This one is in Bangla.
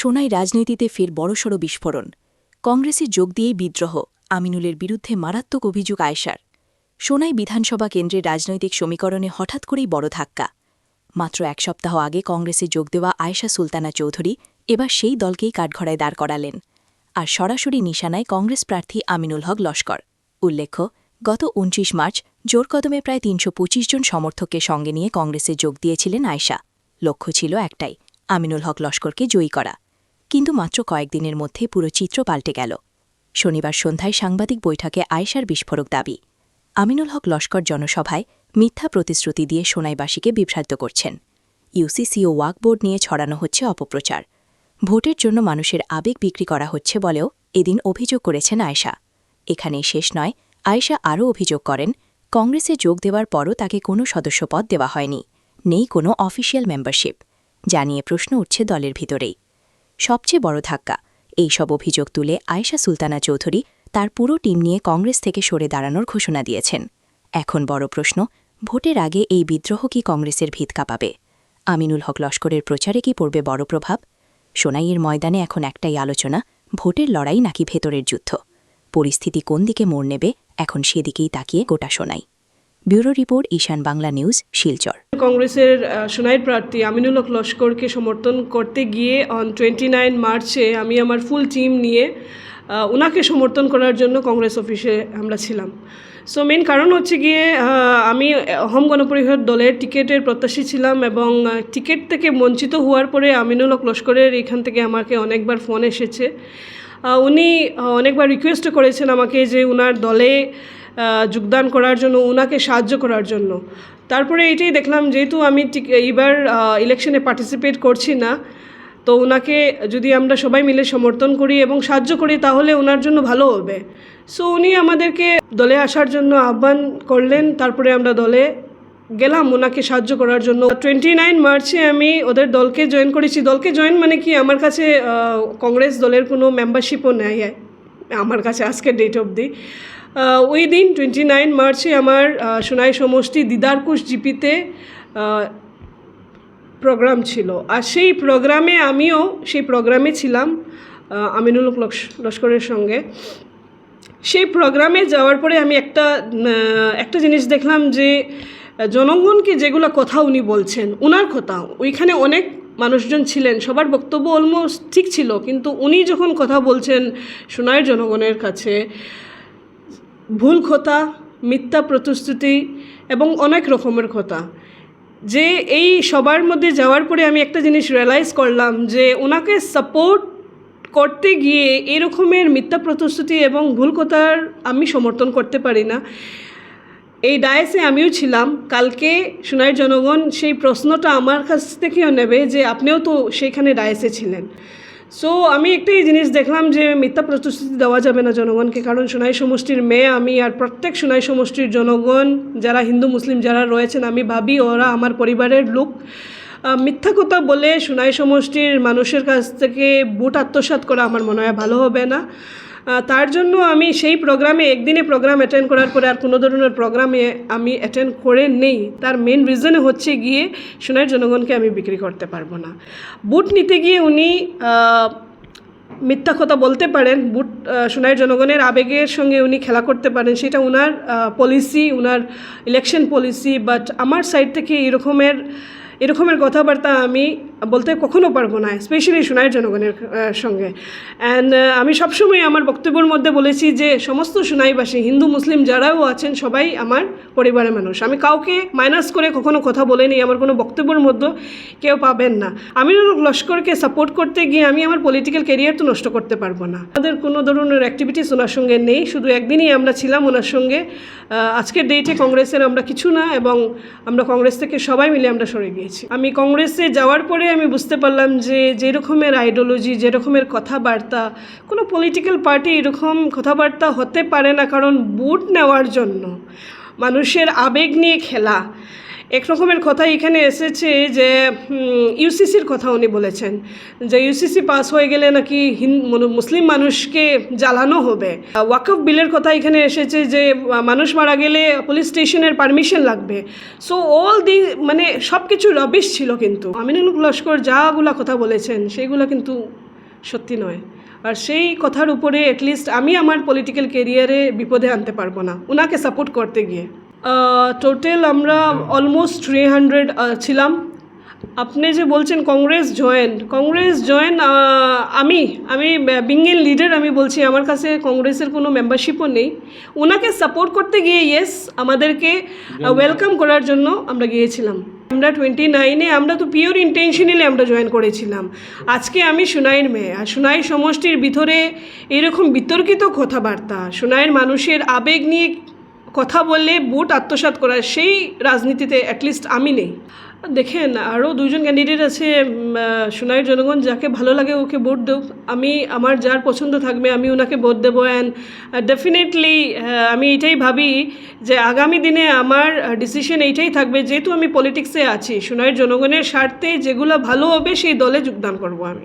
সোনাই রাজনীতিতে ফের বড়সড় বিস্ফোরণ। কংগ্রেসে যোগ দিয়েই বিদ্রোহ, আমিনুলের বিরুদ্ধে মারাত্মক অভিযোগ আয়েশার। সোনাই বিধানসভা কেন্দ্রের রাজনৈতিক সমীকরণে হঠাৎ করেই বড় ধাক্কা। মাত্র এক সপ্তাহ আগে কংগ্রেসে যোগ দেওয়া আয়েশা সুলতানা চৌধুরী এবার সেই দলকেই কাঠগড়ায় দাঁড় করালেন। আর সরাসরি নিশানায় কংগ্রেস প্রার্থী আমিনুল হক লস্কর। উল্লেখ্য, গত ২৯ মার্চ জোরকদমে প্রায় ৩২৫ জন সমর্থককে সঙ্গে নিয়ে কংগ্রেসে যোগ দিয়েছিলেন আয়েশা। লক্ষ্য ছিল একটাই, আমিনুল হক লস্করকে জয়ী করা। কিন্তু মাত্র কয়েকদিনের মধ্যে পুরো চিত্র পাল্টে গেল। শনিবার সন্ধ্যায় সাংবাদিক বৈঠকে আয়েশার বিস্ফোরক দাবি, আমিনুল হক লস্কর জনসভায় মিথ্যা প্রতিশ্রুতি দিয়ে সোনাইবাসীকে বিভ্রান্ত করছেন। ইউসিসি ও ওয়াকফ বোর্ড নিয়ে ছড়ানো হচ্ছে অপপ্রচার। ভোটের জন্য মানুষের আবেগ বিক্রি করা হচ্ছে বলেও এদিন অভিযোগ করেছেন আয়েশা। এখানেই শেষ নয়, আয়েশা আরও অভিযোগ করেন, কংগ্রেসে যোগ দেওয়ার পরও তাকে কোনো সদস্যপদ দেওয়া হয়নি, নেই কোনো অফিসিয়াল মেম্বারশিপ। জানিয়ে প্রশ্ন উঠছে দলের ভিতরেই। সবচেয়ে বড় ধাক্কা, এই সব অভিযোগ তুলে আয়েশা সুলতানা চৌধুরী তার পুরো টিম নিয়ে কংগ্রেস থেকে সরে দাঁড়ানোর ঘোষণা দিয়েছেন। এখন বড় প্রশ্ন, ভোটের আগে এই বিদ্রোহ কি কংগ্রেসের ভিত কাঁপাবে? আমিনুল হক লস্করের প্রচারে কি পড়বে বড় প্রভাব? সোনাইয়ের ময়দানে এখন একটাই আলোচনা, ভোটের লড়াই নাকি ভেতরের যুদ্ধ। পরিস্থিতি কোন দিকে মোড় নেবে, এখন সেদিকেই তাকিয়ে গোটা সোনাই। ব্যুরো রিপোর্ট, ঈশান বাংলা নিউজ, শিলচর। কংগ্রেসের সোনাইয়ের প্রার্থী আমিনুল হক লস্করকে সমর্থন করতে গিয়ে অন 29 মার্চে আমি আমার ফুল টিম নিয়ে ওনাকে সমর্থন করার জন্য কংগ্রেস অফিসে আমরা ছিলাম। সো মেন কারণ হচ্ছে গিয়ে আমি অহম গণপরিষদ দলের টিকিটের প্রত্যাশী ছিলাম এবং টিকিট থেকে বঞ্চিত হওয়ার পরে আমিনুল হক লস্করের এখান থেকে আমাকে অনেকবার ফোন এসেছে। উনি অনেকবার রিকোয়েস্ট করেছেন আমাকে যে ওনার দলে যোগদান করার জন্য, ওনাকে সাহায্য করার জন্য। তারপরে এটাই দেখলাম, যেহেতু আমি এইবার ইলেকশনে পার্টিসিপেট করছি না, তো ওনাকে যদি আমরা সবাই মিলে সমর্থন করি এবং সাহায্য করি তাহলে ওনার জন্য ভালো হবে। সো উনি আমাদেরকে দলে আসার জন্য আহ্বান করলেন। তারপরে আমরা দলে গেলাম ওনাকে সাহায্য করার জন্য। 29 মার্চে আমি ওদের দলকে জয়েন করেছি। দলকে জয়েন মানে কি, আমার কাছে কংগ্রেস দলের কোনো মেম্বারশিপও নেই আমার কাছে আজকের ডেট অবধি। ওই দিন 29 মার্চে আমার সোনাই সমষ্টি দিদারকুশ জিপিতে প্রোগ্রাম ছিল। আর সেই প্রোগ্রামে ছিলাম আমিনুল হক লস্করের সঙ্গে। সেই প্রোগ্রামে যাওয়ার পরে আমি একটা জিনিস দেখলাম যে জনগণকে যেগুলো কথা উনি বলছেন, ওনার কথা, ওইখানে অনেক মানুষজন ছিলেন, সবার বক্তব্য অলমোস্ট ঠিক ছিল, কিন্তু উনি যখন কথা বলছেন সোনাইয়ের জনগণের কাছে, ভুল কথা, মিথ্যা প্রতিশ্রুতি এবং অনেক রকমের কথা, যে এই সবার মধ্যে যাওয়ার পরে আমি একটা জিনিস রিয়েলাইজ করলাম যে ওনাকে সাপোর্ট করতে গিয়ে এরকমের মিথ্যা প্রতিশ্রুতি এবং ভুল কথার আমি সমর্থন করতে পারি না। এই ডায়েসে আমিও ছিলাম। কালকে সোনাইয়ের জনগণ সেই প্রশ্নটা আমার কাছ থেকেও নেবে যে আপনিও তো সেইখানে ডায়েসে ছিলেন। সো আমি একটাই জিনিস দেখলাম যে মিথ্যা প্রতিশ্রুতি দেওয়া যাবে না জনগণকে, কারণ সোনাই সমষ্টির মেয়ে আমি, আর প্রত্যেক সোনাই সমষ্টির জনগণ যারা হিন্দু মুসলিম যারা রয়েছেন, আমি ভাবি ওরা আমার পরিবারের লোক। মিথ্যা কথা বলে সোনাই সমষ্টির মানুষের কাছ থেকে ভোট আত্মসাৎ করা আমার মনে হয় ভালো হবে না। তার জন্য আমি সেই প্রোগ্রামে একদিনে প্রোগ্রাম অ্যাটেন্ড করার পরে আর কোনো ধরনের প্রোগ্রামে আমি অ্যাটেন্ড করে নেই। তার মেন রিজনে হচ্ছে গিয়ে সোনাইয়ের জনগণকে আমি বিক্রি করতে পারবো না। ভোট নিতে গিয়ে উনি মিথ্যা কথা বলতে পারেন, ভোট সোনাইয়ের জনগণের আবেগের সঙ্গে উনি খেলা করতে পারেন, সেটা ওনার পলিসি, ওনার ইলেকশন পলিসি। বাট আমার সাইড থেকে এরকমের কথাবার্তা আমি বলতে কখনো পারবো না, স্পেশালি সোনাইয়ের জনগণের সঙ্গে। অ্যান্ড আমি সবসময় আমার বক্তব্যের মধ্যে বলেছি যে সমস্ত সোনাইবাসী, হিন্দু মুসলিম যারাও আছেন, সবাই আমার পরিবারের মানুষ। আমি কাউকে মাইনাস করে কখনো কথা বলিনি, আমার কোনো বক্তব্যের মধ্যে কেউ পাবেন না। আমিনুল হক লস্করকে সাপোর্ট করতে গিয়ে আমি আমার পলিটিক্যাল ক্যারিয়ার তো নষ্ট করতে পারবো না। আমাদের কোনো ধরনের অ্যাক্টিভিটিস ওনার সঙ্গে নেই, শুধু একদিনই আমরা ছিলাম ওনার সঙ্গে। আজকের ডেটে কংগ্রেসের আমরা কিছু না, এবং আমরা কংগ্রেস থেকে সবাই মিলে আমরা সরে গিয়েছি। আমি কংগ্রেসে যাওয়ার পরে আমি বুঝতে পারলাম যে যেরকমের আইডিওলজি, যেরকমের কথাবার্তা, কোনো পলিটিক্যাল পার্টি এরকম কথাবার্তা হতে পারে না, কারণ ভোট নেওয়ার জন্য মানুষের আবেগ নিয়ে খেলা। এক রকমের কথা এখানে এসেছে যে ইউসিসির কথা উনি বলেছেন, যে ইউসিসি পাস হয়ে গেলে নাকি মুসলিম মানুষকে জ্বালানো হবে। ওয়াকফ বিলের কথা এখানে এসেছে যে মানুষ মারা গেলে পুলিশ স্টেশনের পারমিশন লাগবে। সো অল মানে সব কিছু রবিশ ছিল। কিন্তু আমিনুল হক লস্কর যাগুলা কথা বলেছেন সেগুলো কিন্তু সত্যি নয়। আর সেই কথার উপরে অ্যাটলিস্ট আমি আমার পলিটিক্যাল কেরিয়ারে বিপদে আনতে পারবো না ওনাকে সাপোর্ট করতে গিয়ে। টোটাল আমরা অলমোস্ট 300 ছিলাম। আপনি যে বলছেন কংগ্রেস জয়েন আমি বিং এ লিডার আমি বলছি আমার কাছে কংগ্রেসের কোনো মেম্বারশিপও নেই। ওনাকে সাপোর্ট করতে গিয়ে ইয়েস আমাদেরকে ওয়েলকাম করার জন্য আমরা গিয়েছিলাম। আমরা 29-এ আমরা তো পিওর ইন্টেনশনালি আমরা জয়েন করেছিলাম। আজকে আমি সুনাইয়ের মেয়ে, আর সুনাই সমষ্টির ভিতরে এরকম বিতর্কিত কথাবার্তা, সুনাইয়ের মানুষের আবেগ নিয়ে কথা বললে ভোট আত্মসাৎ করার সেই রাজনীতিতে অ্যাটলিস্ট আমি নেই। দেখেন আরও দুজন ক্যান্ডিডেট আছে, সুনাইয়ের জনগণ যাকে ভালো লাগে ওকে ভোট দেব। আমি আমার যার পছন্দ থাকবে আমি ওনাকে ভোট দেবো। অ্যান্ড ডেফিনেটলি আমি এইটাই ভাবি যে আগামী দিনে আমার ডিসিশন এইটাই থাকবে, যেহেতু আমি পলিটিক্সে আছি, সুনাইয়ের জনগণের স্বার্থে যেগুলো ভালো হবে সেই দলে যোগদান করব আমি।